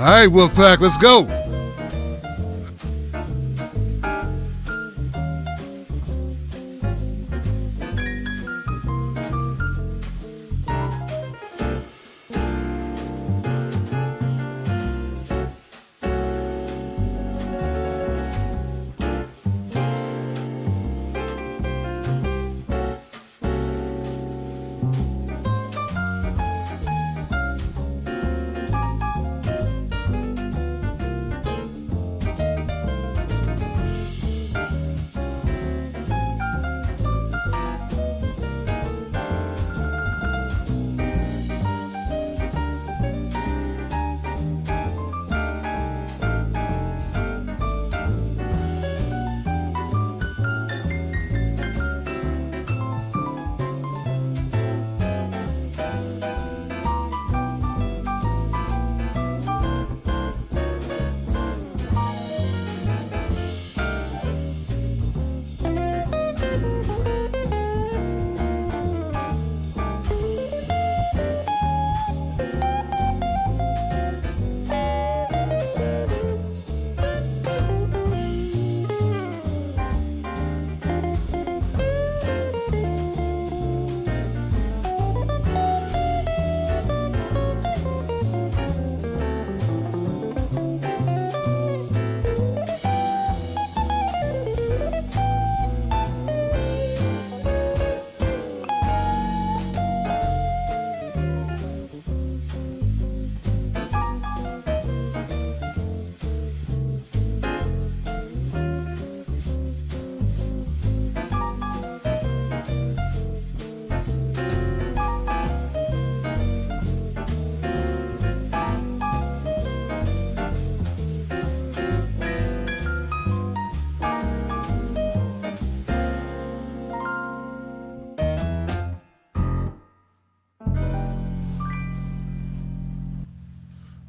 right, Wolfpack, let's go.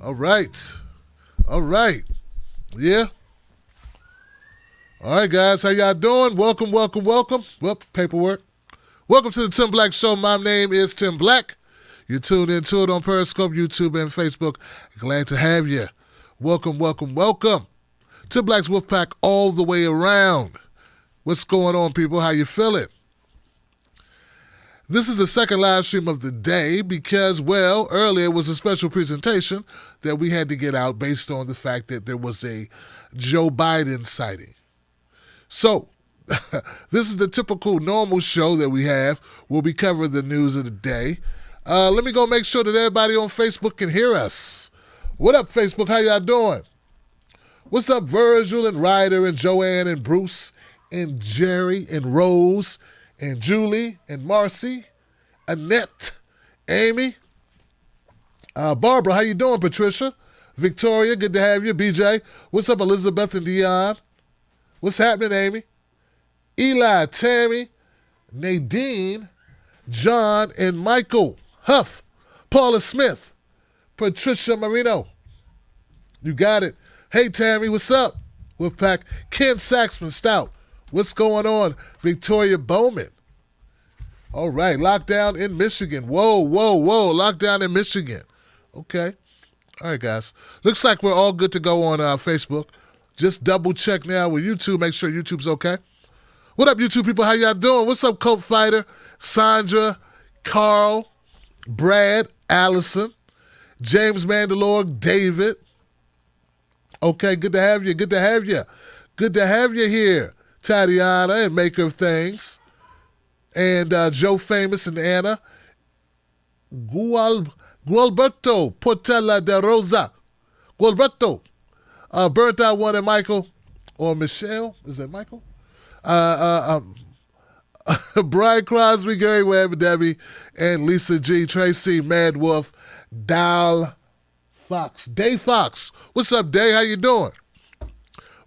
All right. All right. Yeah. All right, guys. How y'all doing? Welcome, welcome, welcome. Well, paperwork. Welcome to the Tim Black Show. My name is Tim Black. You tuned into it on Periscope, YouTube, and Facebook. Glad to have you. Welcome, welcome, welcome. Tim Black's Wolfpack all the way around. What's going on, people? How you feeling? This is the second live stream of the day because, well, earlier was a special presentation that we had to get out based on the fact that there was a Joe Biden sighting. So, this is the typical normal show that we have. We'll be covering the news of the day. Let me go make sure that everybody on Facebook can hear us. What up, Facebook? How y'all doing? What's up, Virgil and Ryder and Joanne and Bruce and Jerry and Rose and Julie and Marcy, Annette, Amy, Barbara, how you doing, Patricia? Victoria, good to have you. BJ, what's up, Elizabeth and Dion? What's happening, Amy? Eli, Tammy, Nadine, John, and Michael Huff, Paula Smith, Patricia Marino. You got it. Hey, Tammy, what's up? Wolfpack, Ken Saxman Stout. What's going on? Victoria Bowman. All right, lockdown in Michigan. Whoa, whoa, whoa, lockdown in Michigan. Okay. All right, guys. Looks like we're all good to go on Facebook. Just double check now with YouTube. Make sure YouTube's okay. What up, YouTube people? How y'all doing? What's up, Colt Fighter? Sandra, Carl, Brad, Allison, James Mandalore, David. Okay, good to have you. Good to have you. Good to have you here. Tatiana and Maker of Things, and Joe Famous and Anna, Gualberto Portela de Rosa, Gualberto, Burnt Out One and Michael, or Michelle, is that Michael? Brian Crosby, Gary Webb, Debbie, and Lisa G, Tracy, Mad Wolf, Dale Fox. What's up, Day? How you doing?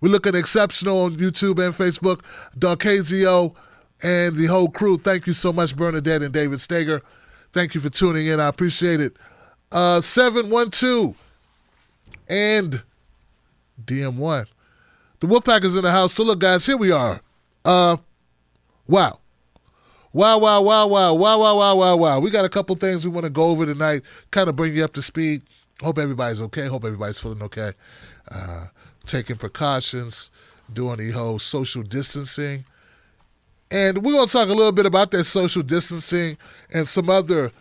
We're looking exceptional on YouTube and Facebook. Darkezio and the whole crew, thank you so much, Bernadette and David Steger. Thank you for tuning in. I appreciate it. 712 and DM1. The Wolfpack is in the house. So look, guys, here we are. Wow. Wow. We got a couple things we want to go over tonight, kind of bring you up to speed. Hope everybody's okay. Hope everybody's feeling okay. Uh, Taking precautions, doing the whole social distancing. And we're going to talk a little bit about that social distancing and some other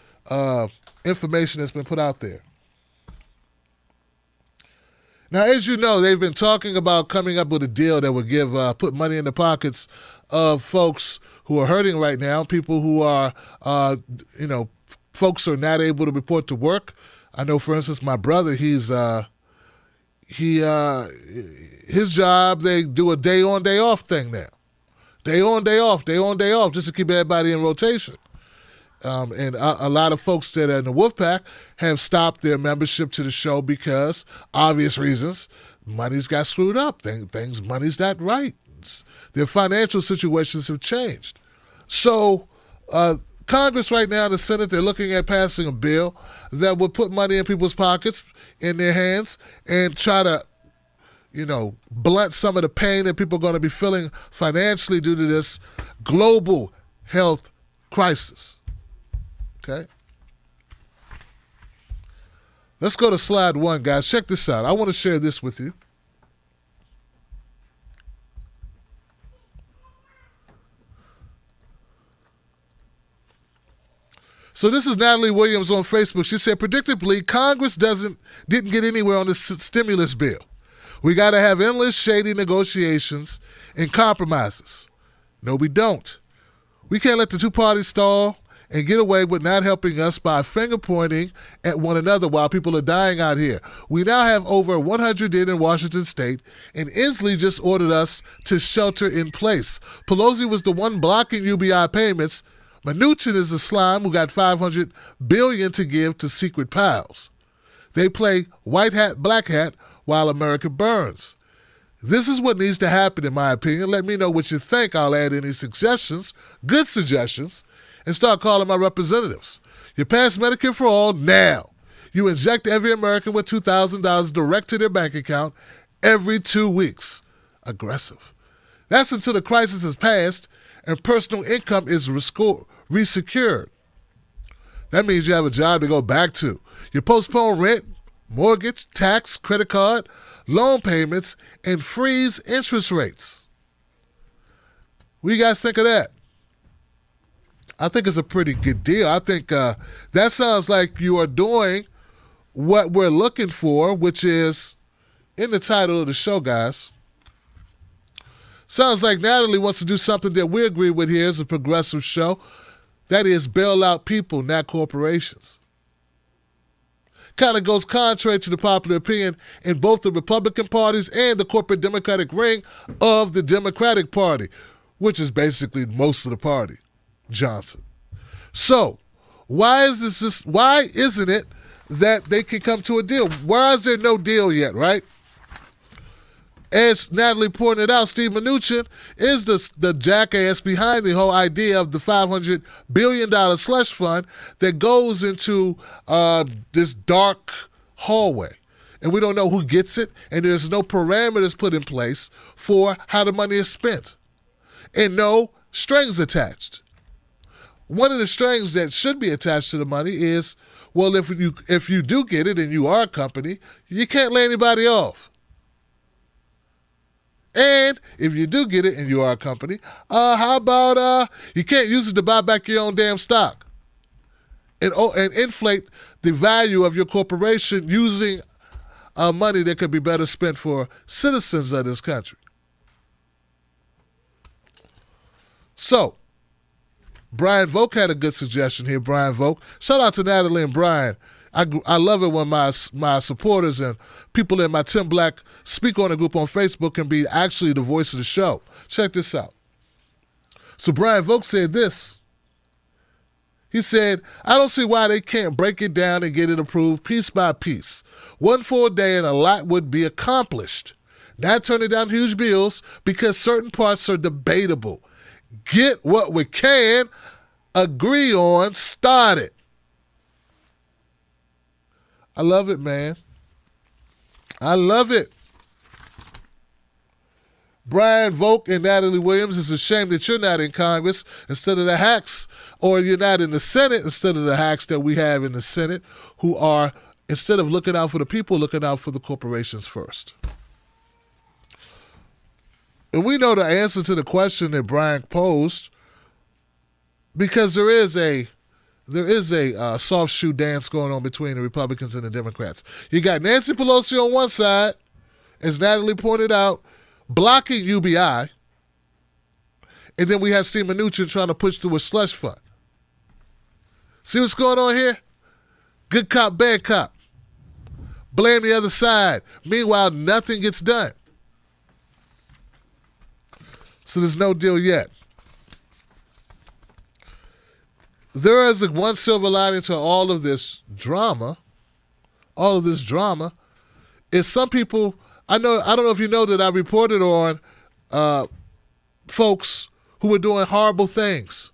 information that's been put out there. Now, as you know, they've been talking about coming up with a deal that would give put money in the pockets of folks who are hurting right now, people who are, folks are not able to report to work. I know, for instance, my brother, his job, they do a day on, day off thing now. Day on, day off, day on, day off, just to keep everybody in rotation. And a lot of folks that are in the Wolfpack have stopped their membership to the show because, obvious reasons, money's got screwed up. Money's not right. Their financial situations have changed. So Congress right now, the Senate, they're looking at passing a bill that would put money in people's pockets, in their hands, and try to blunt some of the pain that people are going to be feeling financially due to this global health crisis. Okay? Let's go to slide 1, guys. Check this out. I want to share this with you. So this is Natalie Williams on Facebook. She said, predictably, Congress didn't get anywhere on this stimulus bill. We got to have endless shady negotiations and compromises. No, we don't. We can't let the two parties stall and get away with not helping us by finger pointing at one another while people are dying out here. We now have over 100 in Washington state, and Inslee just ordered us to shelter in place. Pelosi was the one blocking UBI payments. Mnuchin is the slime who got $500 billion to give to secret pals. They play white hat, black hat, while America burns. This is what needs to happen, in my opinion. Let me know what you think. I'll add any suggestions, good suggestions, and start calling my representatives. You pass Medicare for all now. You inject every American with $2,000 direct to their bank account every 2 weeks. Aggressive. That's until the crisis is passed and personal income is resecured. That means you have a job to go back to. You postpone rent, mortgage, tax, credit card, loan payments, and freeze interest rates. What do you guys think of that? I think it's a pretty good deal. I think that sounds like you are doing what we're looking for, which is in the title of the show, guys. Sounds like Natalie wants to do something that we agree with here as a progressive show. That is bail out people, not corporations. Kind of goes contrary to the popular opinion in both the Republican parties and the corporate Democratic ring of the Democratic Party, which is basically most of the party, Johnson. So, why isn't it that they can come to a deal? Why is there no deal yet, right? As Natalie pointed out, Steve Mnuchin is the jackass behind the whole idea of the $500 billion slush fund that goes into this dark hallway. And we don't know who gets it, and there's no parameters put in place for how the money is spent. And no strings attached. One of the strings that should be attached to the money is, well, if you do get it and you are a company, you can't lay anybody off. And if you do get it and you are a company, how about you can't use it to buy back your own damn stock and inflate the value of your corporation using money that could be better spent for citizens of this country. So, Brian Volk had a good suggestion here, Brian Volk. Shout out to Natalie and Brian. I love it when my supporters and people in my Tim Black Speak On It group on Facebook can be actually the voice of the show. Check this out. So Brian Volk said this. He said, I don't see why they can't break it down and get it approved piece by piece. One full day and a lot would be accomplished. Not turning down huge bills because certain parts are debatable. Get what we can, agree on, start it. I love it, man. I love it. Brian Volk and Natalie Williams, it's a shame that you're not in Congress instead of the hacks, or you're not in the Senate instead of the hacks that we have in the Senate who are instead of looking out for the people, looking out for the corporations first. And we know the answer to the question that Brian posed, because there is a soft shoe dance going on between the Republicans and the Democrats. You got Nancy Pelosi on one side, as Natalie pointed out, blocking UBI, and then we have Steve Mnuchin trying to push through a slush fund. See what's going on here? Good cop, bad cop. Blame the other side. Meanwhile, nothing gets done. So there's no deal yet. There is one silver lining to all of this drama. All of this drama is some people. I don't know if you know that I reported on folks who were doing horrible things,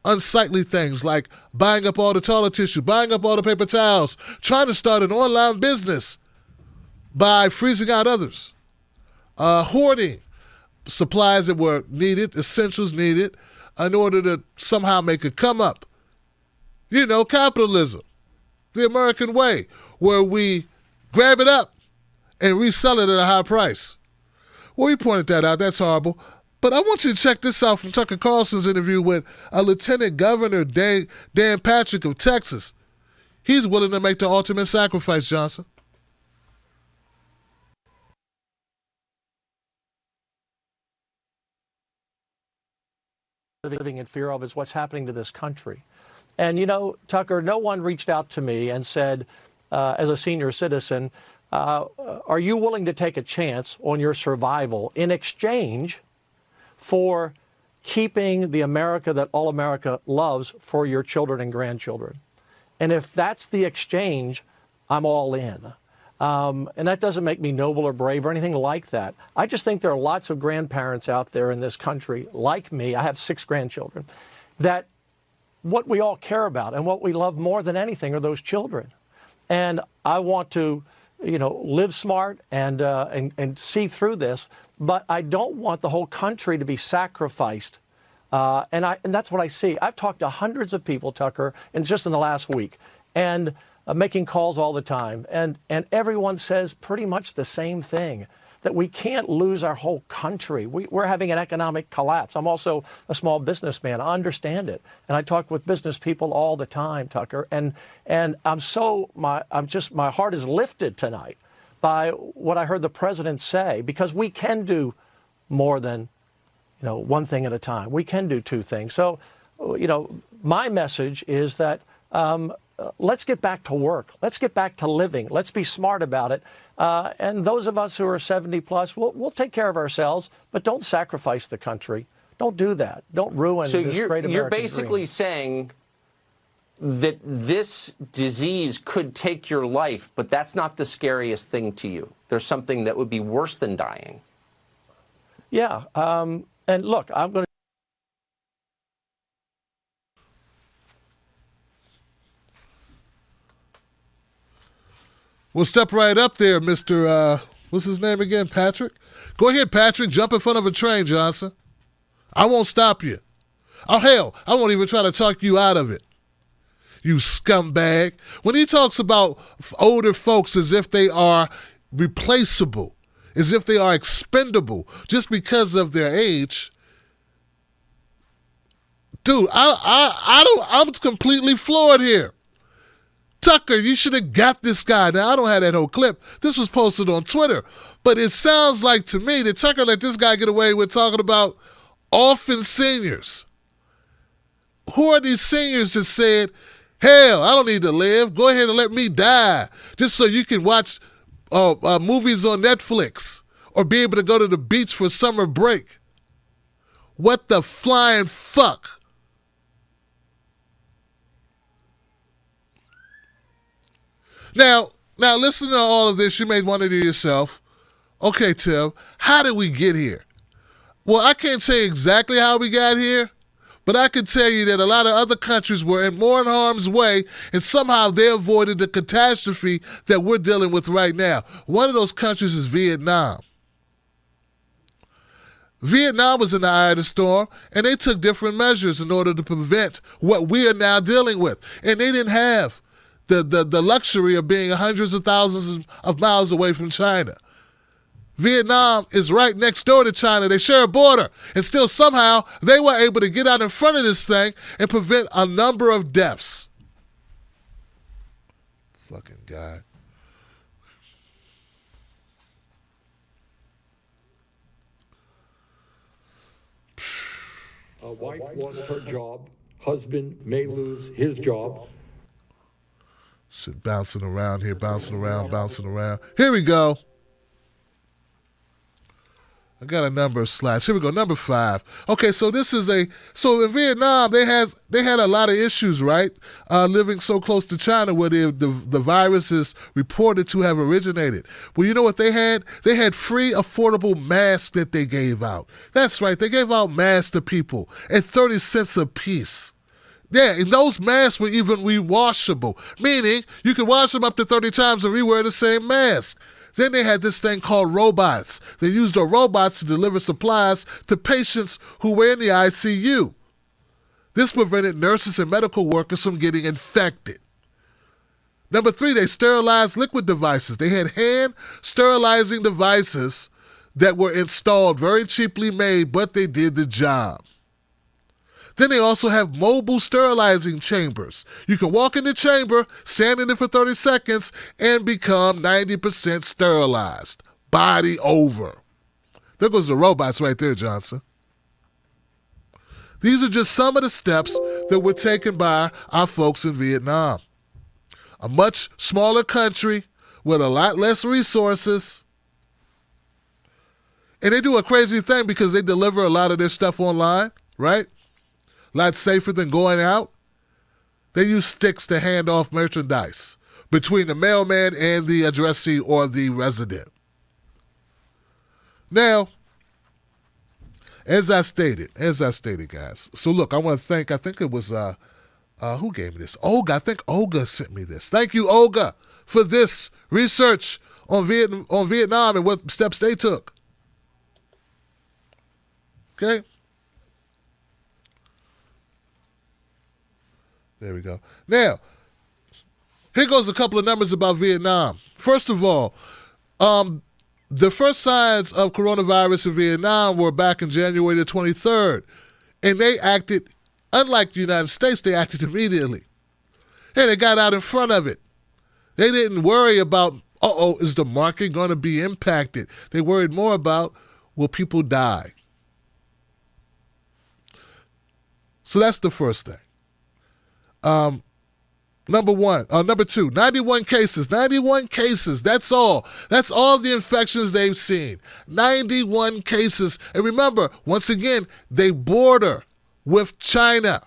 unsightly things like buying up all the toilet tissue, buying up all the paper towels, trying to start an online business by freezing out others, hoarding supplies that were needed, essentials needed, in order to somehow make a come up. You know, capitalism, the American way, where we grab it up and resell it at a high price. Well, we pointed that out. That's horrible. But I want you to check this out from Tucker Carlson's interview with Lieutenant Governor Dan Patrick of Texas. He's willing to make the ultimate sacrifice, Johnson. Living in fear of is what's happening to this country. And, you know, Tucker, no one reached out to me and said, as a senior citizen, are you willing to take a chance on your survival in exchange for keeping the America that all America loves for your children and grandchildren? And if that's the exchange, I'm all in. And that doesn't make me noble or brave or anything like that. I just think there are lots of grandparents out there in this country, like me, I have 6 grandchildren, that what we all care about and what we love more than anything are those children. And I want to, you know, live smart and see through this, but I don't want the whole country to be sacrificed. And that's what I see. I've talked to hundreds of people, Tucker, and just in the last week, and making calls all the time. And everyone says pretty much the same thing, that we can't lose our whole country. We're having an economic collapse. I'm also a small businessman. I understand it. And I talk with business people all the time, Tucker. And my heart is lifted tonight by what I heard the president say, because we can do more than, you know, one thing at a time. We can do 2 things. So, you know, my message is that let's get back to work. Let's get back to living. Let's be smart about it. And those of us who are 70 plus, we'll take care of ourselves, but don't sacrifice the country. Don't do that. Don't ruin this great American dream. You're basically saying that this disease could take your life, but that's not the scariest thing to you. There's something that would be worse than dying. Yeah. And look, I'm going to. We'll step right up there, Mr. What's his name again? Patrick? Go ahead, Patrick. Jump in front of a train, Johnson. I won't stop you. Oh, hell, I won't even try to talk you out of it. You scumbag. When he talks about older folks as if they are replaceable, as if they are expendable just because of their age, dude, I'm completely floored here. Tucker, you should have got this guy. Now, I don't have that whole clip. This was posted on Twitter. But it sounds like to me that Tucker let this guy get away with talking about orphan seniors. Who are these seniors that said, hell, I don't need to live. Go ahead and let me die just so you can watch movies on Netflix or be able to go to the beach for summer break? What the flying fuck? Now, listen to all of this. You may wonder to yourself, okay, Tim, how did we get here? Well, I can't say exactly how we got here, but I can tell you that a lot of other countries were in more in harm's way, and somehow they avoided the catastrophe that we're dealing with right now. One of those countries is Vietnam. Vietnam was in the eye of the storm, and they took different measures in order to prevent what we are now dealing with. And they didn't have the luxury of being hundreds of thousands of miles away from China. Vietnam is right next door to China. They share a border. And still somehow they were able to get out in front of this thing and prevent a number of deaths. Fucking guy. A wife lost her job. Husband may lose his job. Shit bouncing around here, bouncing around. Here we go. I got a number of slides. Here we go, number 5. Okay, so so in Vietnam they had a lot of issues, right? Living so close to China, where the virus is reported to have originated. Well, you know what they had? They had free, affordable masks that they gave out. That's right, they gave out masks to people at 30 cents a piece. Yeah, and those masks were even rewashable, meaning you could wash them up to 30 times and rewear the same mask. Then they had this thing called robots. They used the robots to deliver supplies to patients who were in the ICU. This prevented nurses and medical workers from getting infected. Number 3, they sterilized liquid devices. They had hand sterilizing devices that were installed, very cheaply made, but they did the job. Then they also have mobile sterilizing chambers. You can walk in the chamber, stand in it for 30 seconds, and become 90% sterilized. Body over. There goes the robots right there, Johnson. These are just some of the steps that were taken by our folks in Vietnam. A much smaller country with a lot less resources. And they do a crazy thing because they deliver a lot of their stuff online, right? A lot safer than going out. They use sticks to hand off merchandise between the mailman and the addressee or the resident. Now, as I stated, guys. So look, I want to thank, I think it was, who gave me this? Olga. I think Olga sent me this. Thank you, Olga, for this research on Vietnam and what steps they took. Okay? There we go. Now, here goes a couple of numbers about Vietnam. First of all, the first signs of coronavirus in Vietnam were back in January the 23rd. And they acted, unlike the United States, they acted immediately. Hey, they got out in front of it. They didn't worry about, is the market going to be impacted? They worried more about, will people die? So that's the first thing. Number 2, 91 cases. 91 cases. That's all. That's all the infections they've seen. 91 cases. And remember, once again, they border with China.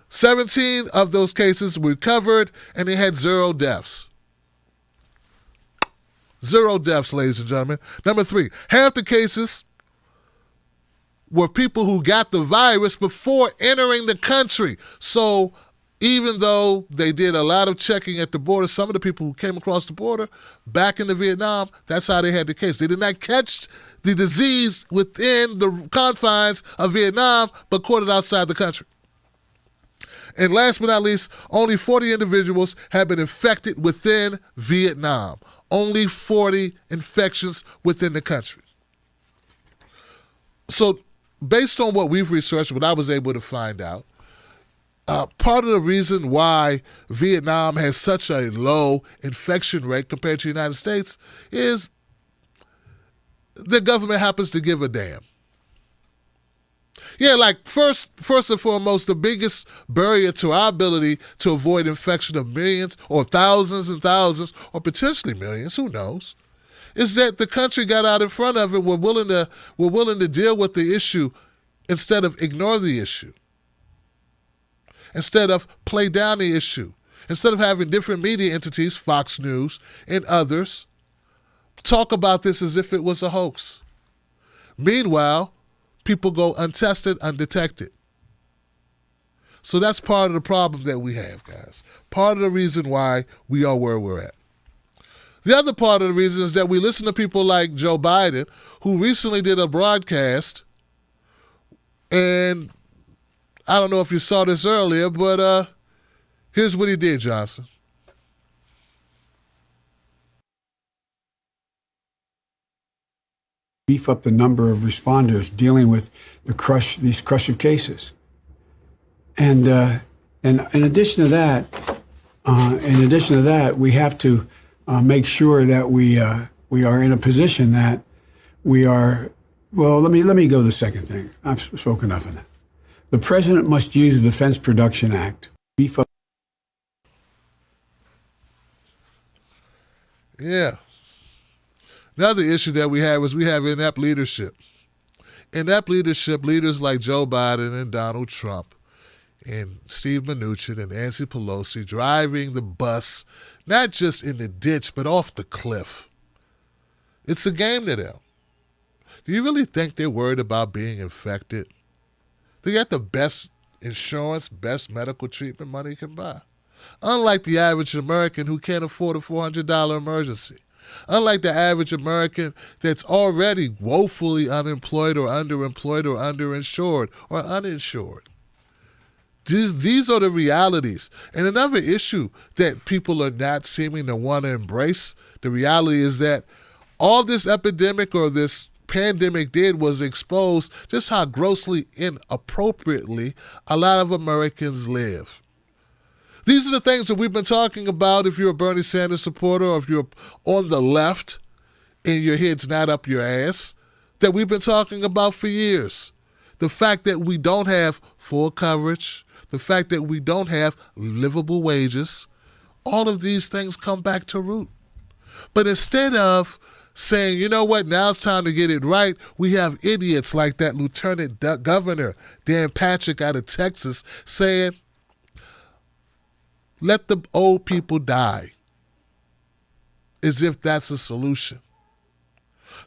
17 of those cases were recovered, and they had 0 deaths. 0 deaths, ladies and gentlemen. Number 3, half the cases were people who got the virus before entering the country. So even though they did a lot of checking at the border, some of the people who came across the border back into Vietnam, that's how they had the case. They did not catch the disease within the confines of Vietnam, but caught it outside the country. And last but not least, only 40 individuals have been infected within Vietnam. Only 40 infections within the country. So based on what we've researched, what I was able to find out, part of the reason why Vietnam has such a low infection rate compared to the United States is the government happens to give a damn. Yeah, like first and foremost, the biggest barrier to our ability to avoid infection of millions or thousands and thousands or potentially millions, who knows, is that the country got out in front of it. We're willing to deal with the issue instead of ignore the issue, instead of play down the issue, instead of having different media entities, Fox News and others, talk about this as if it was a hoax. Meanwhile, people go untested, undetected. So that's part of the problem that we have, guys. Part of the reason why we are where we're at. The other part of the reason is that we listen to people like Joe Biden, who recently did a broadcast, and I don't know if you saw this earlier, but Here's what he did, Johnson. Beef up the number of responders dealing with these crush of cases. And in addition to that, we have to make sure that we are in a position that we are. Well, let me go to the second thing. I've spoken enough of that. The president must use the Defense Production Act. Beef up. Yeah. Another issue that we had was we have inept leadership. Inept leadership, leaders like Joe Biden and Donald Trump and Steve Mnuchin and Nancy Pelosi driving the bus, not just in the ditch, but off the cliff. It's a game to them. Do you really think they're worried about being infected? They got the best insurance, best medical treatment money can buy. Unlike the average American who can't afford a $400 emergency. Unlike the average American that's already woefully unemployed or underemployed or underinsured or uninsured. These are the realities. And another issue that people are not seeming to want to embrace, the reality is that all this epidemic or this pandemic did was expose just how grossly inappropriately a lot of Americans live. These are the things that we've been talking about if you're a Bernie Sanders supporter or if you're on the left and your head's not up your ass, that we've been talking about for years. The fact that we don't have full coverage, the fact that we don't have livable wages, all of these things come back to root. But instead of saying, you know what, now it's time to get it right, we have idiots like that Lieutenant Governor Dan Patrick out of Texas saying, let the old people die, as if that's a solution.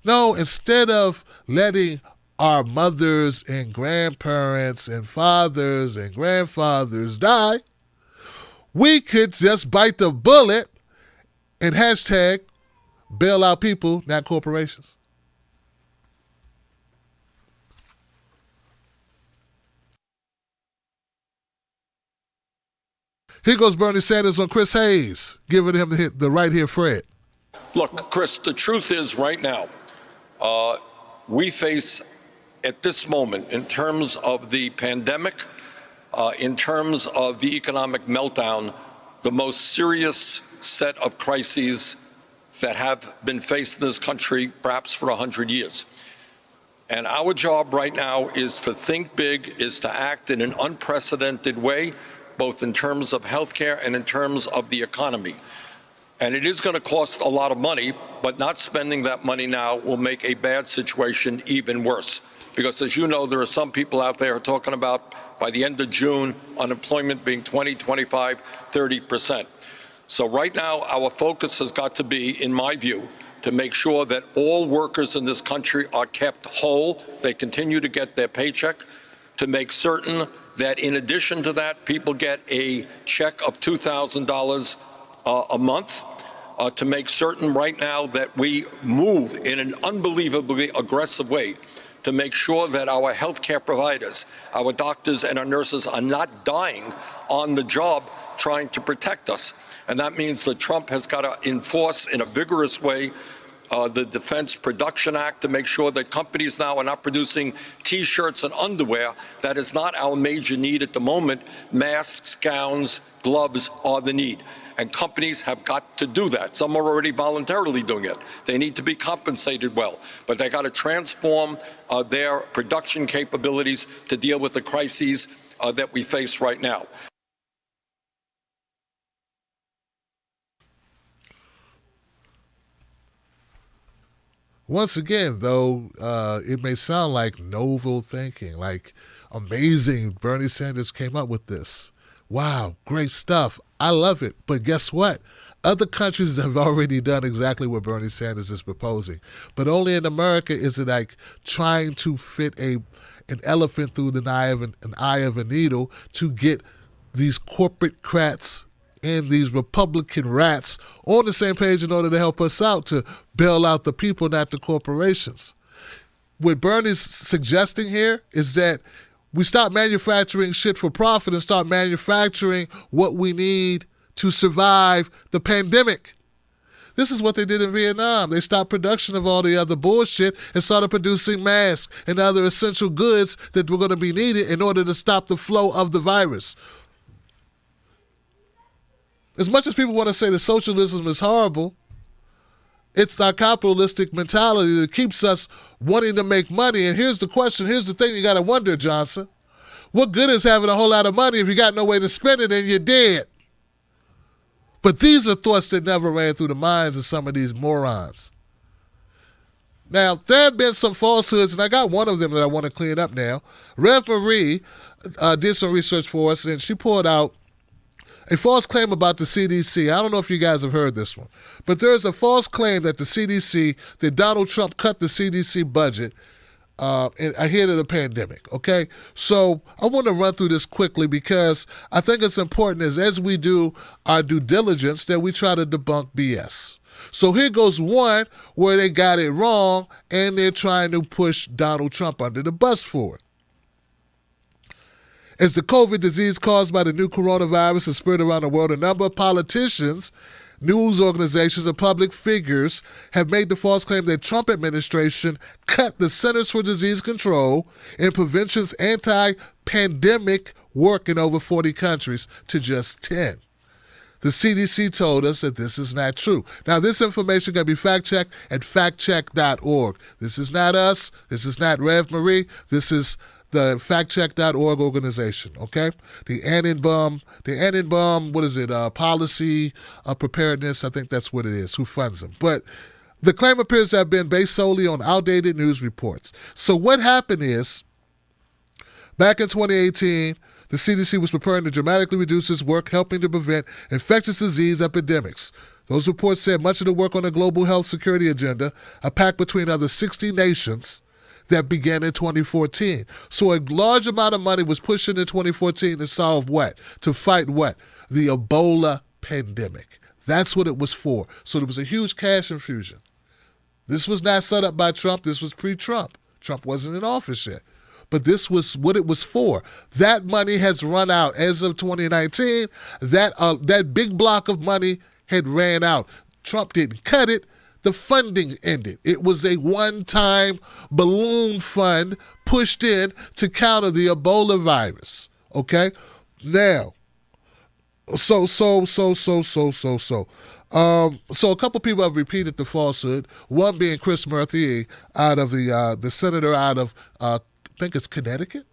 No, instead of letting our mothers and grandparents and fathers and grandfathers die, we could just bite the bullet and hashtag bail out people, not corporations. Here goes Bernie Sanders on Chris Hayes, giving him the right here, Fred. Look, Chris, the truth is right now, we face at this moment, in terms of the pandemic, in terms of the economic meltdown, the most serious set of crises that have been faced in this country perhaps for 100 years. And our job right now is to think big, is to act in an unprecedented way, both in terms of healthcare and in terms of the economy. And it is going to cost a lot of money, but not spending that money now will make a bad situation even worse. Because as you know, there are some people out there talking about by the end of June, unemployment being 20, 25, 30%. So right now, our focus has got to be, in my view, to make sure that all workers in this country are kept whole, they continue to get their paycheck, to make certain that in addition to that, people get a check of $2,000 a month, to make certain right now that we move in an unbelievably aggressive way to make sure that our healthcare providers, our doctors and our nurses are not dying on the job trying to protect us. And that means that Trump has got to enforce in a vigorous way the Defense Production Act to make sure that companies now are not producing T-shirts and underwear. That is not our major need at the moment. Masks, gowns, gloves are the need. And companies have got to do that. Some are already voluntarily doing it. They need to be compensated well. But they got to transform their production capabilities to deal with the crises that we face right now. Once again, though, it may sound like novel thinking, like amazing. Bernie Sanders came up with this. Wow, great stuff. I love it. But guess what? Other countries have already done exactly what Bernie Sanders is proposing. But only in America is it like trying to fit an elephant through the eye of a needle to get these corporate crats and these Republican rats on the same page in order to help us out to bail out the people, not the corporations. What Bernie's suggesting here is that We stop manufacturing shit for profit and start manufacturing what we need to survive the pandemic. This is what they did in Vietnam. They stopped production of all the other bullshit and started producing masks and other essential goods that were going to be needed in order to stop the flow of the virus. As much as people want to say that socialism is horrible, it's our capitalistic mentality that keeps us wanting to make money. And here's the question, here's the thing you got to wonder, Johnson. What good is having a whole lot of money if you got no way to spend it and you're dead? But these are thoughts that never ran through the minds of some of these morons. Now, there have been some falsehoods, and I got one of them that I want to clean up now. Rev Marie did some research for us, and she pulled out a false claim about the CDC. I don't know if you guys have heard this one, but there is a false claim that the CDC, that Donald Trump cut the CDC budget ahead of the pandemic, okay? So I want to run through this quickly because I think it's important as we do our due diligence that we try to debunk BS. So here goes one where they got it wrong and they're trying to push Donald Trump under the bus for it. As the COVID disease caused by the new coronavirus has spread around the world, a number of politicians, news organizations, and public figures have made the false claim that Trump administration cut the Centers for Disease Control and Prevention's anti-pandemic work in over 40 countries to just 10. The CDC told us that this is not true. Now, this information can be fact-checked at factcheck.org. This is not us. This is not Rev Marie. This is the factcheck.org organization, okay? The Annenbaum, what is it, policy preparedness, I think that's what it is, who funds them. But the claim appears to have been based solely on outdated news reports. So what happened is, back in 2018, the CDC was preparing to dramatically reduce its work helping to prevent infectious disease epidemics. Those reports said much of the work on the global health security agenda, a pact between other 60 nations, that began in 2014. So a large amount of money was pushed into 2014 to solve what? To fight what? The Ebola pandemic. That's what it was for. So there was a huge cash infusion. This was not set up by Trump. This was pre-Trump. Trump wasn't in office yet. But this was what it was for. That money has run out. As of 2019, that big block of money had ran out. Trump didn't cut it. The funding ended. It was a one-time balloon fund pushed in to counter the Ebola virus. Okay? Now, so a couple people have repeated the falsehood. One being Chris Murphy, out of the senator out of, I think it's Connecticut.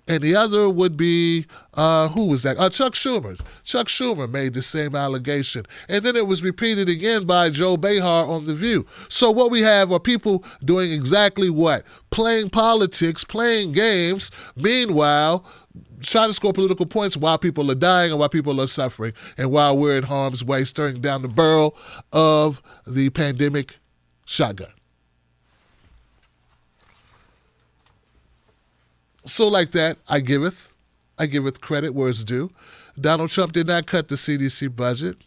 And the other would be, who was that? Chuck Schumer. Chuck Schumer made the same allegation. And then it was repeated again by Joe Behar on The View. So what we have are people doing exactly what? Playing politics, playing games, meanwhile, trying to score political points while people are dying and while people are suffering and while we're in harm's way, staring down the barrel of the pandemic shotgun. So like that, I giveth credit where it's due. Donald Trump did not cut the CDC budget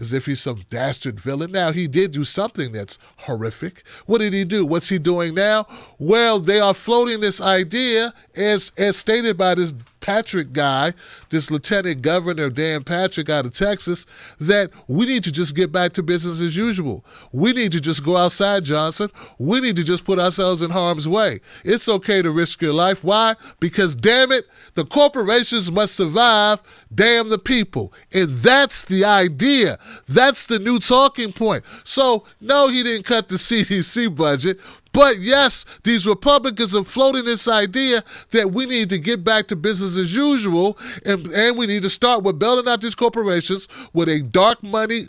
as if he's some dastard villain. Now, he did do something that's horrific. What did he do? What's he doing now? Well, they are floating this idea, as stated by this Patrick guy, this Lieutenant Governor Dan Patrick out of Texas, that we need to just get back to business as usual. We need to just go outside, Johnson. We need to just put ourselves in harm's way. It's okay to risk your life. Why? Because, damn it, the corporations must survive, damn the people. And that's the idea. That's the new talking point. So, no, he didn't cut the CDC budget. But yes, these Republicans are floating this idea that we need to get back to business as usual, and we need to start with bailing out these corporations with a dark money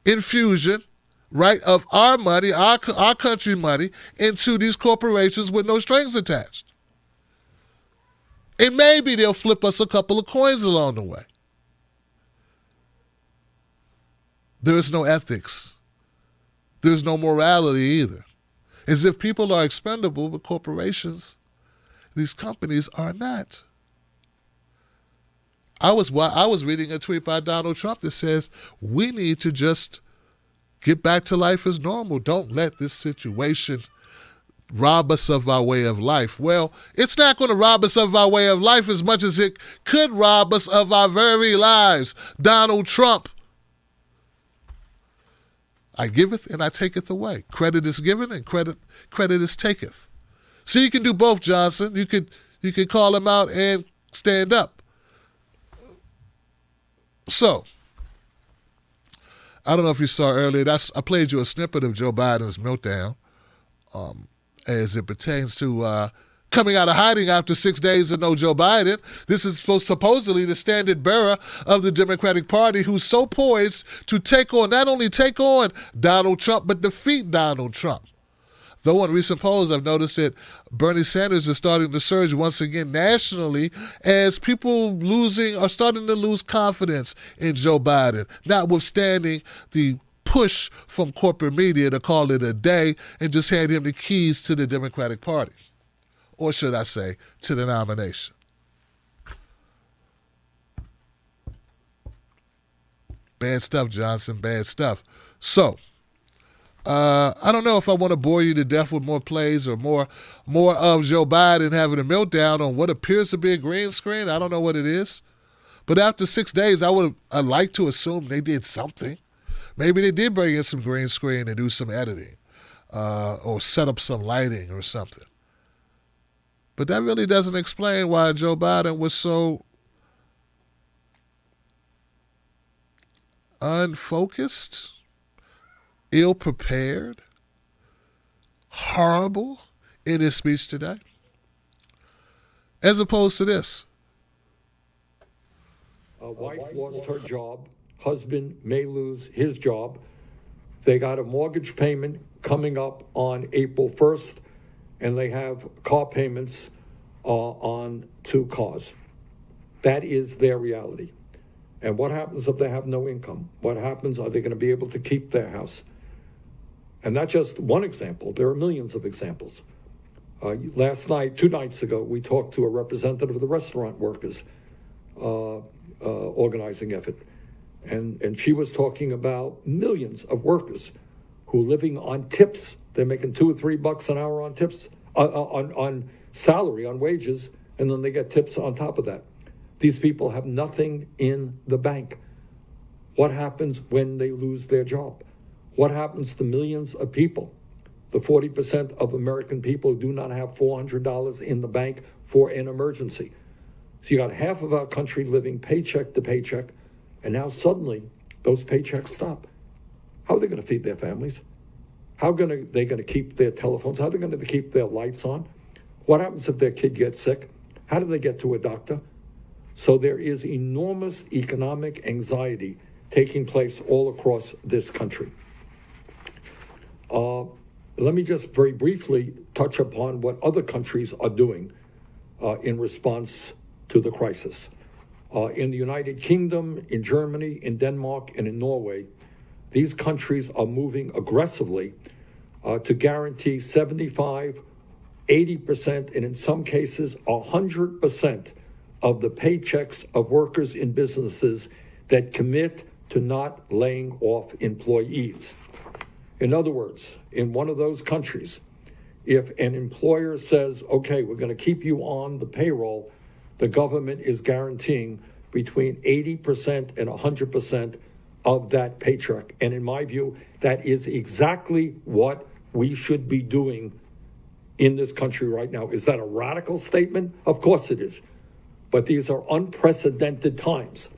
infusion, right, of our money, our country money, into these corporations with no strings attached. And maybe they'll flip us a couple of coins along the way. There is no ethics. There's no morality either. As if people are expendable, but corporations, these companies are not. I was reading a tweet by Donald Trump that says we need to just get back to life as normal. Don't let this situation rob us of our way of life. Well, it's not going to rob us of our way of life as much as it could rob us of our very lives. Donald Trump. I giveth and I taketh away. Credit is given and credit is taketh. So you can do both, Johnson. You could call him out and stand up. So, I don't know if you saw earlier, I played you a snippet of Joe Biden's meltdown as it pertains to coming out of hiding after 6 days of no Joe Biden. This is supposedly the standard bearer of the Democratic Party, who's so poised to not only take on Donald Trump, but defeat Donald Trump. Though on recent polls, I've noticed that Bernie Sanders is starting to surge once again nationally as people are starting to lose confidence in Joe Biden, notwithstanding the push from corporate media to call it a day and just hand him the keys to the Democratic Party. Or should I say, to the nomination. Bad stuff, Johnson, bad stuff. So, I don't know if I want to bore you to death with more plays or more of Joe Biden having a meltdown on what appears to be a green screen. I don't know what it is. But after 6 days, I'd like to assume they did something. Maybe they did bring in some green screen and do some editing or set up some lighting or something. But that really doesn't explain why Joe Biden was so unfocused, ill-prepared, horrible in his speech today, as opposed to this. A wife lost her job. Husband may lose his job. They got a mortgage payment coming up on April 1st, and they have car payments on 2 cars. That is their reality. And what happens if they have no income? What happens? Are they going to be able to keep their house? And that's just one example. There are millions of examples. Last night, 2 nights ago, we talked to a representative of the restaurant workers organizing effort. And she was talking about millions of workers who are living on tips. They're making $2 or $3 an hour on tips, on salary, on wages, and then they get tips on top of that. These people have nothing in the bank. What happens when they lose their job? What happens to millions of people? The 40% of American people who do not have $400 in the bank for an emergency. So you got half of our country living paycheck to paycheck, and now suddenly those paychecks stop. How are they going to feed their families? How are they going to keep their telephones? How are they going to keep their lights on? What happens if their kid gets sick? How do they get to a doctor? So there is enormous economic anxiety taking place all across this country. Let me just very briefly touch upon what other countries are doing in response to the crisis. In the United Kingdom, in Germany, in Denmark, and in Norway, these countries are moving aggressively to guarantee 75, 80%, and in some cases 100% of the paychecks of workers in businesses that commit to not laying off employees. In other words, in one of those countries, if an employer says, okay, we're going to keep you on the payroll, the government is guaranteeing between 80% and 100% of that paycheck. And in my view, that is exactly what we should be doing in this country right now. Is that a radical statement? Of course it is. But these are unprecedented times.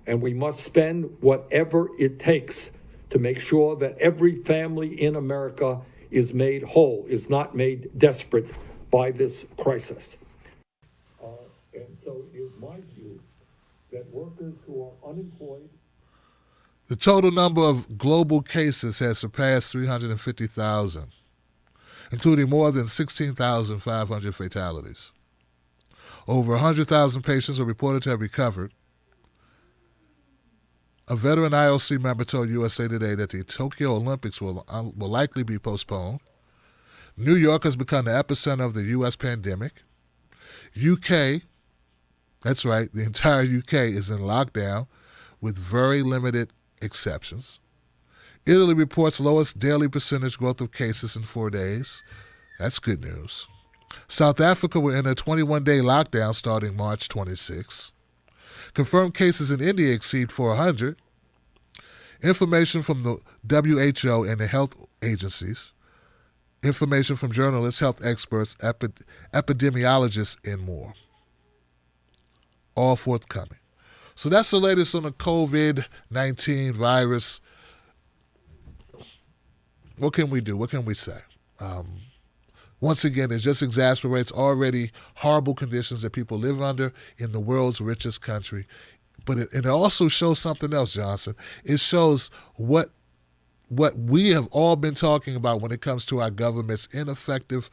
And we must spend whatever it takes to make sure that every family in America is made whole, is not made desperate by this crisis. And so it is my view that workers who are unemployed. The total number of global cases has surpassed 350,000, including more than 16,500 fatalities. Over 100,000 patients are reported to have recovered. A veteran IOC member told USA Today that the Tokyo Olympics will likely be postponed. New York has become the epicenter of the U.S. pandemic. UK, that's right, the entire UK is in lockdown with very limited exceptions. Italy reports lowest daily percentage growth of cases in 4 days. That's good news. South Africa will enter a 21-day lockdown starting March 26. Confirmed cases in India exceed 400. Information from the WHO and the health agencies. Information from journalists, health experts, epidemiologists, and more. All forthcoming. So that's the latest on the COVID-19 virus. What can we do? What can we say? Once again, it just exacerbates already horrible conditions that people live under in the world's richest country. But it also shows something else, Johnson. It shows what we have all been talking about when it comes to our government's ineffective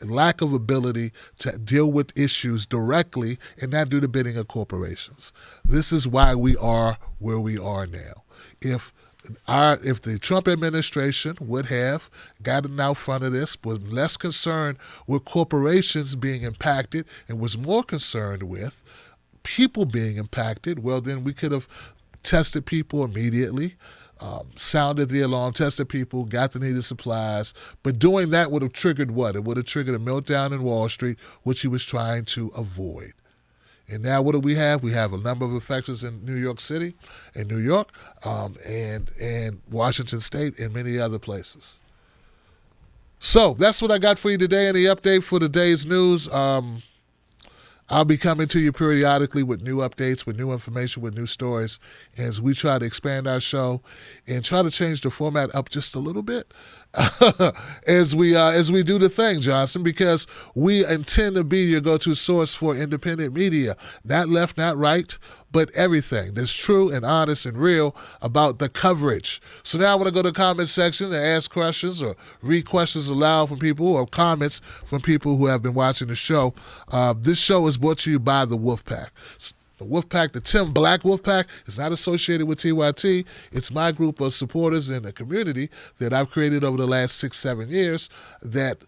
lack of ability to deal with issues directly and not do the bidding of corporations. This is why we are where we are now. If the Trump administration would have gotten out front of this, was less concerned with corporations being impacted and was more concerned with people being impacted, well, then we could have tested people immediately, sounded the alarm, tested people, got the needed supplies. But doing that would have triggered what? It would have triggered a meltdown in Wall Street, which he was trying to avoid. And now what do we have? We have a number of infections in New York City, in New York, and Washington State, and many other places. So that's what I got for you today. Any update for today's news? I'll be coming to you periodically with new updates, with new information, with new stories, as we try to expand our show and try to change the format up just a little bit as we do the thing, Johnson, because we intend to be your go-to source for independent media, not left, not right, but everything that's true and honest and real about the coverage. So now I want to go to the comment section and ask questions or read questions aloud from people or comments from people who have been watching the show. This show is brought to you by the Wolfpack. The Wolfpack, the Tim Black Wolfpack, is not associated with TYT. It's my group of supporters in a community that I've created over the last 6-7 years that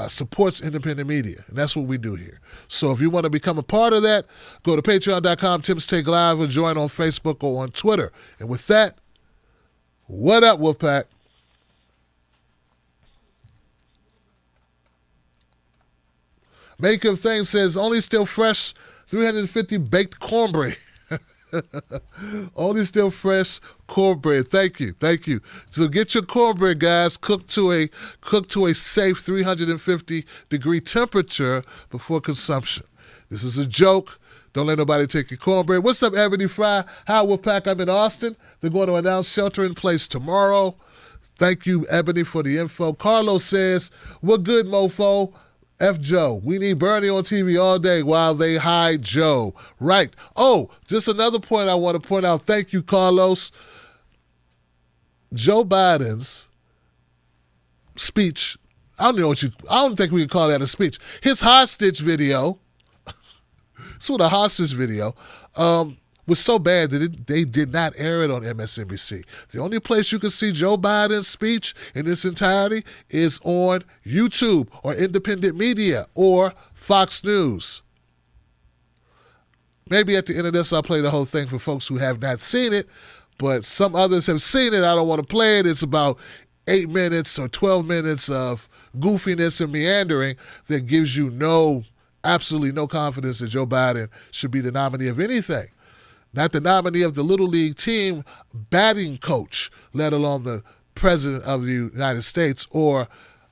supports independent media. And that's what we do here. So if you want to become a part of that, go to patreon.com, Tim's Take Live, or join on Facebook or on Twitter. And with that, what up, Wolfpack? Maker of Things says, only still fresh 350 baked cornbread. Only still fresh cornbread. Thank you. So get your cornbread, guys, cooked to a safe 350 degree temperature before consumption. This is a joke. Don't let nobody take your cornbread. What's up, Ebony Fry? Hi, Wolfpack. I'm in Austin. They're going to announce shelter in place tomorrow. Thank you, Ebony, for the info. Carlos says, "What good, mofo? F Joe. We need Bernie on TV all day while they hide Joe." Right. Oh, just another point I want to point out. Thank you, Carlos. Joe Biden's speech, I don't think we can call that a speech. His hostage video, sort of hostage video, was so bad that they did not air it on MSNBC. The only place you can see Joe Biden's speech in its entirety is on YouTube or independent media or Fox News. Maybe at the end of this, I'll play the whole thing for folks who have not seen it, but some others have seen it. I don't want to play it. It's about 8 minutes or 12 minutes of goofiness and meandering that gives you absolutely no confidence that Joe Biden should be the nominee of anything. Not the nominee of the Little League team batting coach, let alone the President of the United States or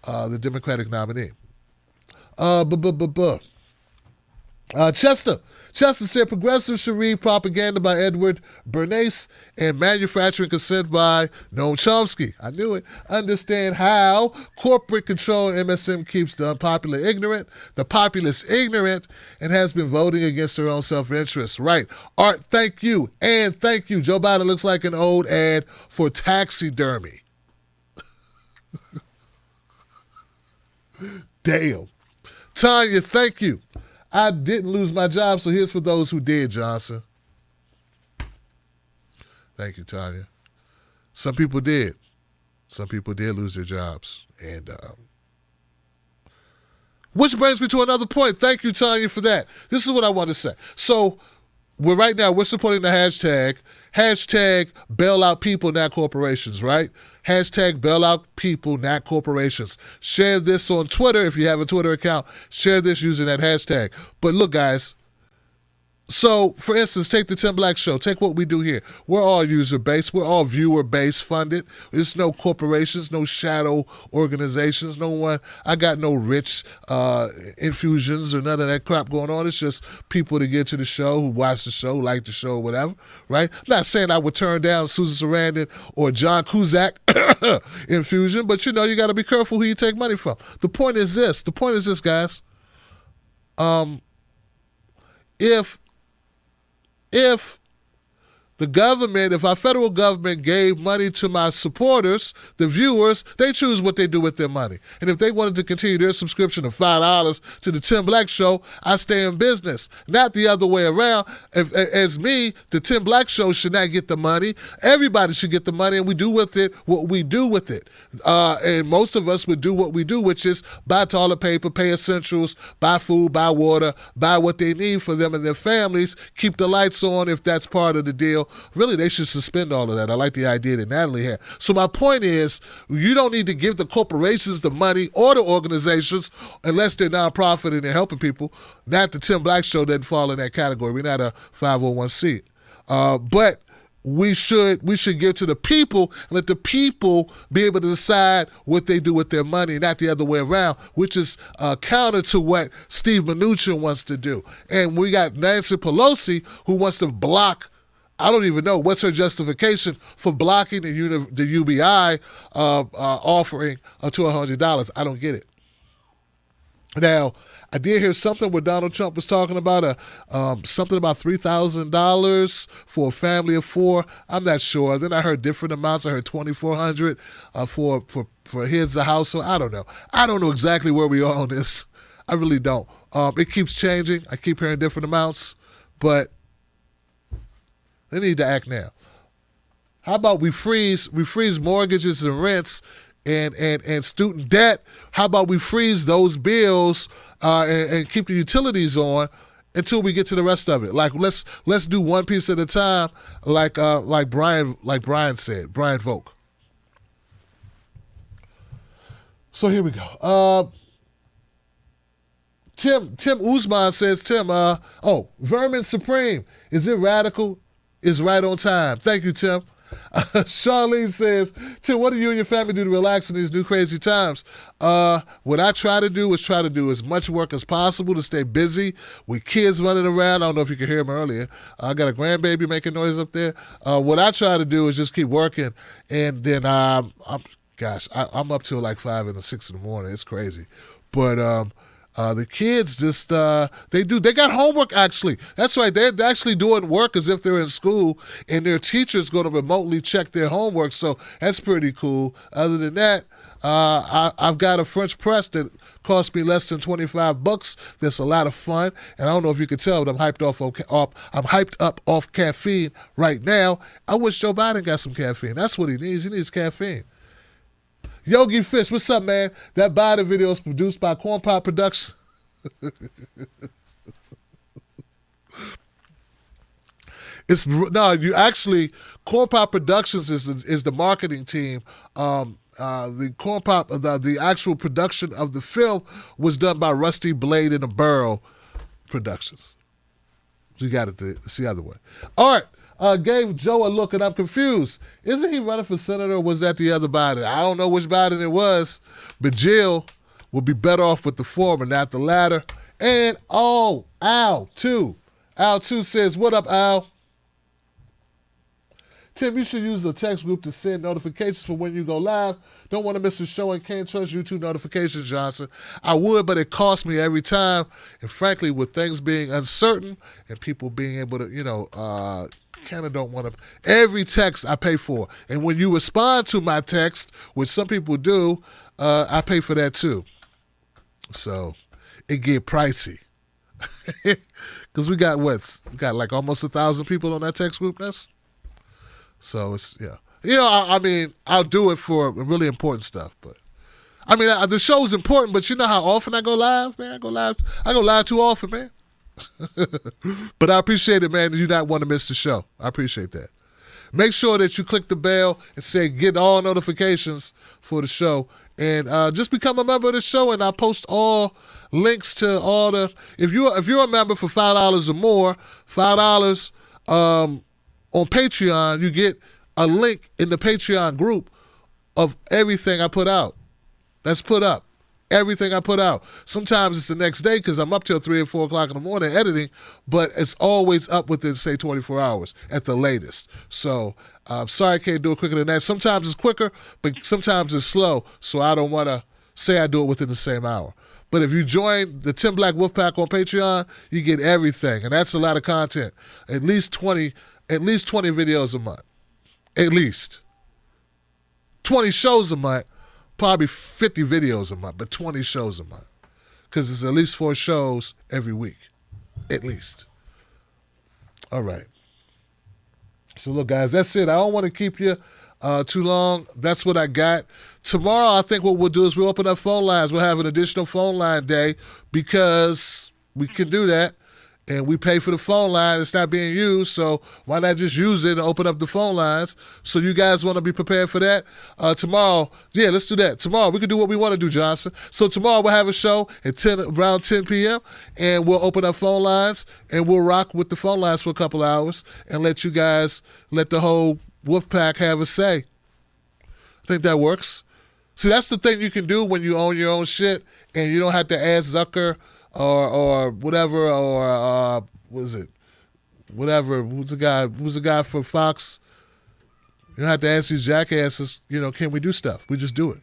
the Democratic nominee. Chester said progressives should read Propaganda by Edward Bernays and Manufacturing Consent by Noam Chomsky. I knew it. Understand how corporate control in MSM keeps the unpopular ignorant, the populace ignorant, and has been voting against their own self-interest. Right. Art, thank you. And thank you. Joe Biden looks like an old ad for taxidermy. Damn. Tanya, thank you. I didn't lose my job, so here's for those who did, Johnson. Thank you, Tanya. Some people did. Some people did lose their jobs. And which brings me to another point. Thank you, Tanya, for that. This is what I want to say. So we're supporting the hashtag bail out people, not corporations, right? Hashtag bail out people, not corporations. Share this on Twitter if you have a Twitter account. Share this using that hashtag. But look, guys, so, for instance, take the Tim Black Show. Take what we do here. We're all user-based. We're all viewer-based funded. There's no corporations, no shadow organizations, no one. I got no rich infusions or none of that crap going on. It's just people that get to the show, who watch the show, like the show, whatever, right? I'm not saying I would turn down Susan Sarandon or John Cusack infusion, but, you know, you got to be careful who you take money from. The point is this, guys. If the government, if our federal government gave money to my supporters, the viewers, they choose what they do with their money. And if they wanted to continue their subscription of $5 to the Tim Black Show, I stay in business. Not the other way around. As me, the Tim Black Show should not get the money. Everybody should get the money, and we do with it what we do with it. And most of us would do what we do, which is buy toilet paper, pay essentials, buy food, buy water, buy what they need for them and their families, keep the lights on if that's part of the deal. Really, they should suspend all of that. I like the idea that Natalie had. So my point is, you don't need to give the corporations the money or the organizations unless they're nonprofit and they're helping people. Not the Tim Black Show doesn't fall in that category. We're not a 501c. But we should give to the people and let the people be able to decide what they do with their money, not the other way around, which is counter to what Steve Mnuchin wants to do. And we got Nancy Pelosi, who wants to block. I don't even know what's her justification for blocking the UBI offering to $100. I don't get it. Now, I did hear something where Donald Trump was talking about something about $3,000 for a family of four. I'm not sure. Then I heard different amounts. I heard $2,400 for his household. I don't know. I don't know exactly where we are on this. I really don't. It keeps changing. I keep hearing different amounts, but they need to act now. How about we freeze mortgages and rents and student debt? How about we freeze those bills and keep the utilities on until we get to the rest of it? Like let's do one piece at a time, like Brian said, Brian Volk. So here we go. Tim Usman says, Vermin Supreme, is it radical? Is right on time. Thank you, Tim. Charlene says, Tim, what do you and your family do to relax in these new crazy times? What I try to do as much work as possible to stay busy with kids running around. I don't know if you could hear them earlier. I got a grandbaby making noise up there. What I try to do is just keep working, and then I'm up till like 5 and 6 in the morning. It's crazy. But the kids just, they got homework actually. That's right. They're actually doing work as if they're in school, and their teacher's going to remotely check their homework. So that's pretty cool. Other than that, I've got a French press that cost me less than $25. That's a lot of fun. And I don't know if you can tell, but I'm hyped up off caffeine right now. I wish Joe Biden got some caffeine. That's what he needs. He needs caffeine. Yogi Fish, what's up, man? That Biden video is produced by Corn Pop Productions. Corn Pop Productions is the marketing team. The Corn Pop, the actual production of the film was done by Rusty Blade and the Burrow Productions. So you got it. It's the other way. All right. Gave Joe a look, and I'm confused. Isn't he running for senator, or was that the other Biden? I don't know which Biden it was, but Jill would be better off with the former, not the latter. And, Al, too. Al, too, says, what up, Al? Tim, you should use the text group to send notifications for when you go live. Don't want to miss a show and can't trust YouTube notifications, Johnson. I would, but it costs me every time. And frankly, with things being uncertain and people being able to, kind of don't want to. Every text I pay for. And when you respond to my text, which some people do, I pay for that too. So it get pricey. Because we got like almost 1,000 people on that text group. So it's, yeah. I mean, I'll do it for really important stuff. But I mean, the show's important, but you know how often I go live, man? I go live too often, man. But I appreciate it, man. You not want to miss the show. I appreciate that. Make sure that you click the bell and say get all notifications for the show. And just become a member of the show, and I post all links to all the. If you're a member for $5 or more, $5 on Patreon, you get a link in the Patreon group of everything I put out. That's put up. Everything I put out. Sometimes it's the next day because I'm up till 3 or 4 o'clock in the morning editing, but it's always up within, say, 24 hours at the latest. So I'm sorry I can't do it quicker than that. Sometimes it's quicker, but sometimes it's slow, so I don't want to say I do it within the same hour. But if you join the Tim Black Wolfpack on Patreon, you get everything, and that's a lot of content. At least 20 videos a month. At least. 20 shows a month. Probably 50 videos a month, but 20 shows a month. Because there's at least 4 shows every week. At least. All right. So look, guys, that's it. I don't want to keep you too long. That's what I got. Tomorrow, I think what we'll do is we'll open up phone lines. We'll have an additional phone line day because we can do that. And we pay for the phone line. It's not being used, so why not just use it and open up the phone lines? So you guys want to be prepared for that? Tomorrow, yeah, let's do that. Tomorrow, we can do what we want to do, Johnson. So tomorrow we'll have a show at around 10 p.m., and we'll open up phone lines, and we'll rock with the phone lines for a couple hours and let you guys, let the whole Wolfpack have a say. I think that works. See, that's the thing you can do when you own your own shit, and you don't have to ask Zucker or whatever, or what is it? Whatever. Who's the guy for Fox? You don't have to ask these jackasses, can we do stuff? We just do it.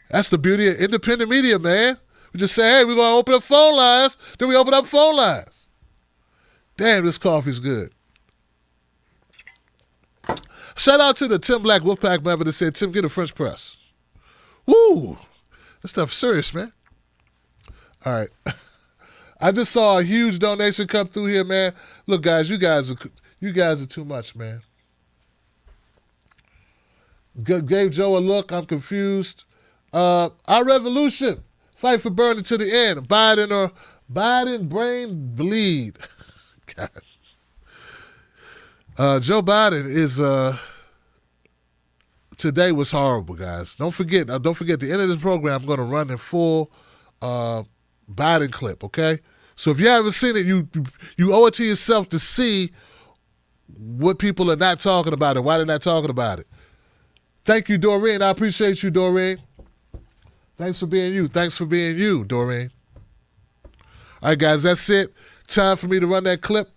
That's the beauty of independent media, man. We just say, hey, we're going to open up phone lines. Then we open up phone lines. Damn, this coffee's good. Shout out to the Tim Black Wolfpack member that said, Tim, get a French press. Woo! This stuff's serious, man. All right. I just saw a huge donation come through here, man. Look, guys, you guys are too much, man. Gave Joe a look. I'm confused. Our revolution. Fight for Bernie to the end. Biden brain bleed. God. Joe Biden is today was horrible, guys. Don't forget at the end of this program I'm going to run in full Biden clip, okay? So if you haven't seen it, you owe it to yourself to see what people are not talking about and why they're not talking about it. Thank you, Doreen. I appreciate you, Doreen. Thanks for being you. Thanks for being you, Doreen. All right, guys, that's it. Time for me to run that clip.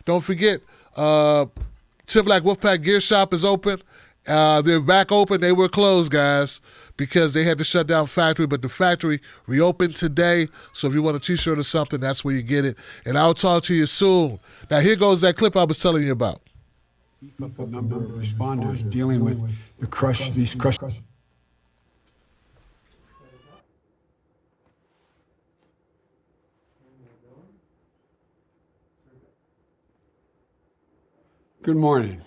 Don't forget, Tim Black Wolfpack Gear Shop is open. They're back open. They were closed, guys, because they had to shut down factory, but the factory reopened today. So if you want a T-shirt or something, that's where you get it. And I'll talk to you soon. Now, here goes that clip I was telling you about. Beef up the number of responders dealing with these crush. Good morning.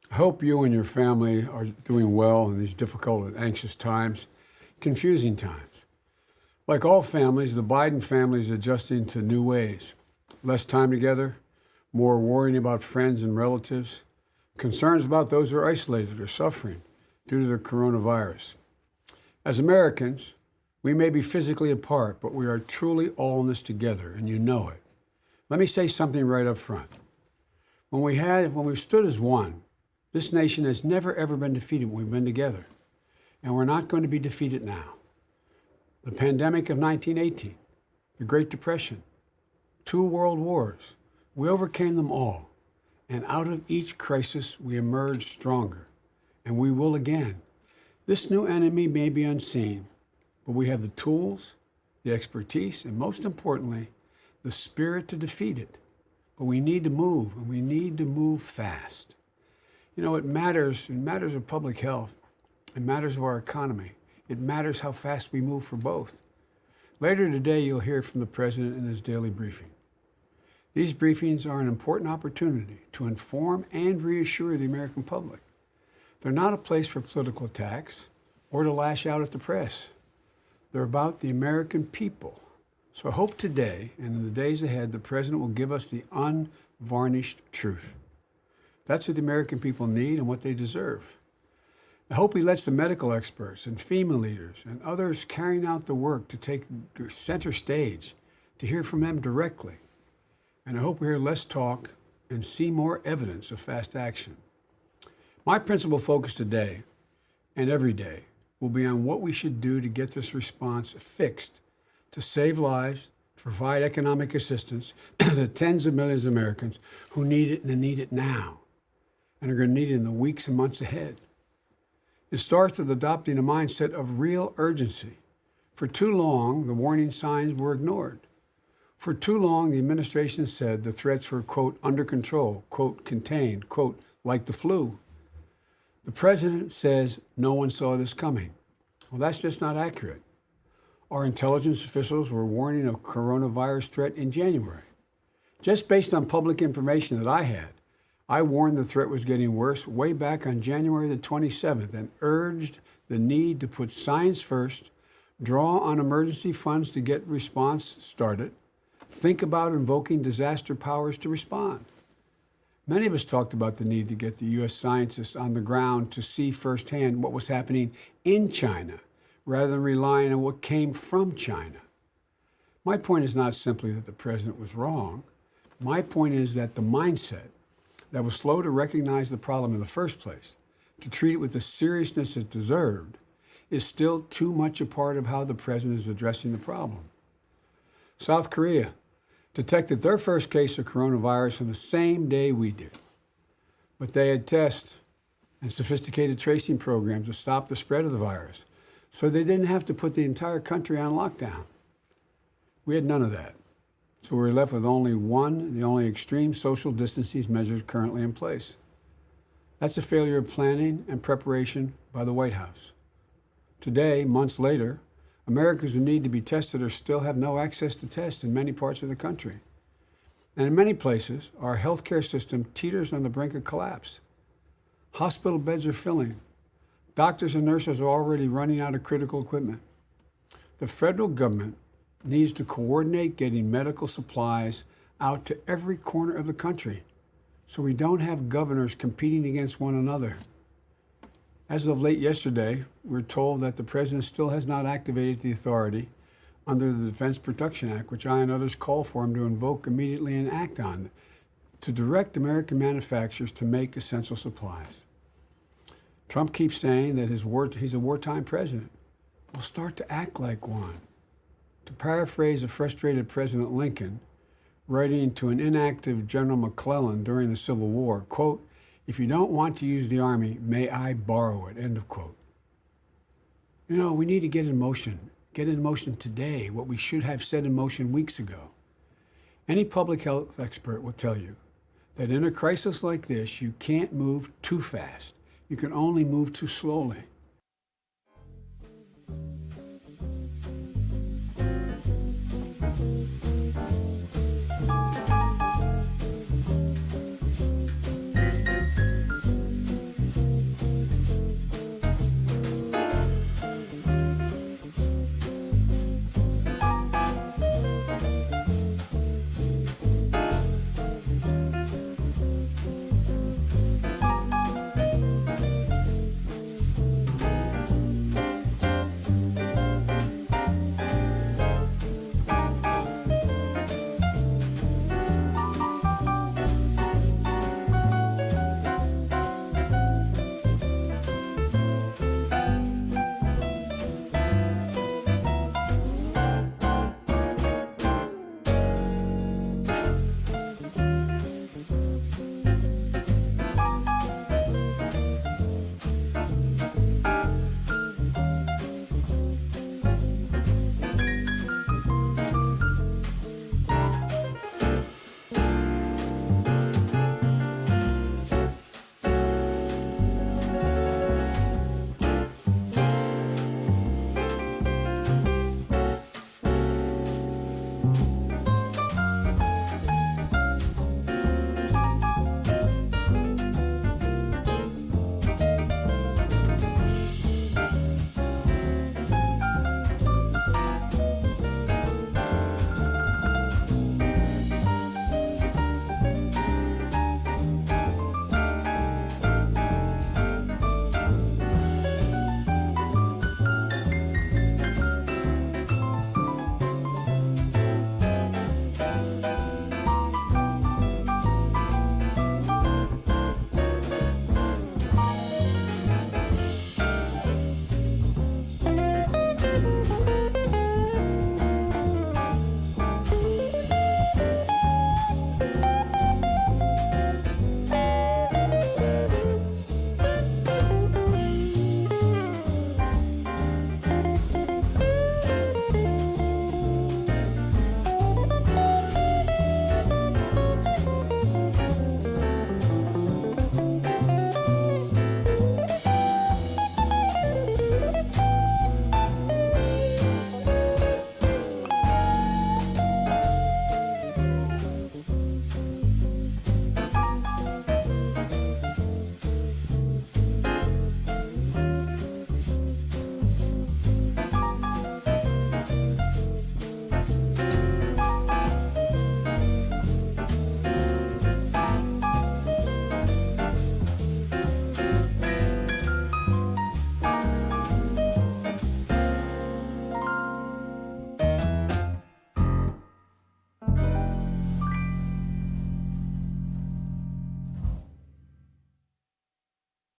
I hope you and your family are doing well in these difficult and anxious times, confusing times. Like all families, the Biden family is adjusting to new ways. Less time together, more worrying about friends and relatives, concerns about those who are isolated or suffering due to the coronavirus. As Americans, we may be physically apart, but we are truly all in this together, and you know it. Let me say something right up front. When we stood as one, this nation has never, ever been defeated when we've been together. And we're not going to be defeated now. The pandemic of 1918, the Great Depression, 2 world wars, we overcame them all. And out of each crisis, we emerged stronger. And we will again. This new enemy may be unseen, but we have the tools, the expertise, and most importantly, the spirit to defeat it. But we need to move, and we need to move fast. You know, it matters of public health. It matters of our economy. It matters how fast we move for both. Later today, you'll hear from the President in his daily briefing. These briefings are an important opportunity to inform and reassure the American public. They're not a place for political attacks or to lash out at the press. They're about the American people. So I hope today and in the days ahead, the President will give us the unvarnished truth. That's what the American people need and what they deserve. I hope he lets the medical experts and FEMA leaders and others carrying out the work to take center stage to hear from them directly. And I hope we hear less talk and see more evidence of fast action. My principal focus today and every day will be on what we should do to get this response fixed, to save lives, to provide economic assistance to tens of millions of Americans who need it and need it now, and are going to need it in the weeks and months ahead. It starts with adopting a mindset of real urgency. For too long, the warning signs were ignored. For too long, the administration said the threats were, quote, under control, quote, contained, quote, like the flu. The president says no one saw this coming. Well, that's just not accurate. Our intelligence officials were warning of coronavirus threat in January. Just based on public information that I had, I warned the threat was getting worse way back on January the 27th and urged the need to put science first, draw on emergency funds to get response started, think about invoking disaster powers to respond. Many of us talked about the need to get the U.S. scientists on the ground to see firsthand what was happening in China, rather than relying on what came from China. My point is not simply that the president was wrong. My point is that the mindset that was slow to recognize the problem in the first place, to treat it with the seriousness it deserved, is still too much a part of how the president is addressing the problem. South Korea detected their first case of coronavirus on the same day we did. But they had tests and sophisticated tracing programs to stop the spread of the virus, so they didn't have to put the entire country on lockdown. We had none of that. So we were left with the only extreme social distancing measures currently in place. That's a failure of planning and preparation by the White House. Today, months later, Americans who need to be tested or still have no access to tests in many parts of the country. And in many places, our healthcare system teeters on the brink of collapse. Hospital beds are filling. Doctors and nurses are already running out of critical equipment. The federal government needs to coordinate getting medical supplies out to every corner of the country so we don't have governors competing against one another. As of late yesterday, we're told that the president still has not activated the authority under the Defense Production Act, which I and others call for him to invoke immediately and act on, to direct American manufacturers to make essential supplies. Trump keeps saying that he's a wartime president. Well, start to act like one. To paraphrase a frustrated President Lincoln, writing to an inactive General McClellan during the Civil War, quote, "If you don't want to use the Army, may I borrow it," end of quote. You know, we need to get in motion today, what we should have set in motion weeks ago. Any public health expert will tell you that in a crisis like this, you can't move too fast. You can only move too slowly.